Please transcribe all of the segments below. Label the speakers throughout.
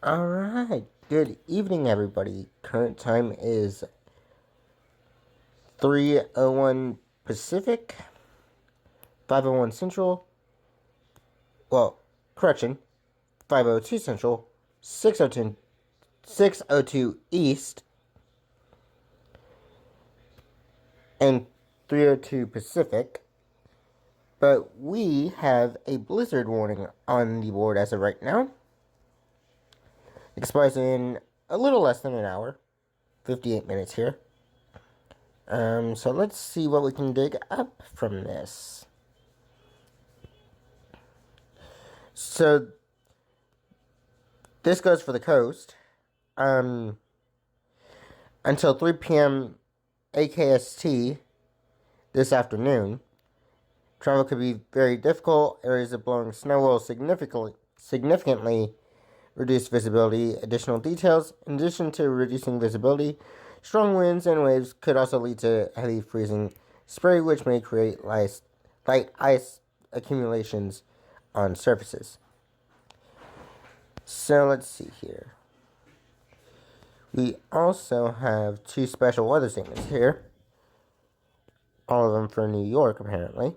Speaker 1: Alright, good evening everybody. Current time is 3:01 Pacific, 5:01 Central, well, correction, 5:02 Central, 6:02 East, and 3:02 Pacific. But we have a blizzard warning on the board as of right now. Expires in a little less than an hour, 58 minutes here. So let's see what we can dig up from this. So this goes for the coast. Until 3 p.m. AKST this afternoon. Travel could be very difficult. Areas of blowing snow will significantly reduce visibility. Additional details: in addition to reducing visibility, strong winds and waves could also lead to heavy freezing spray, which may create light ice accumulations on surfaces. So let's see here. We also have two special weather statements here. All of them for New York, apparently.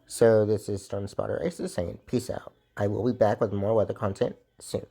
Speaker 1: So this is Storm Spotter Aces saying peace out. I will be back with more weather content soon.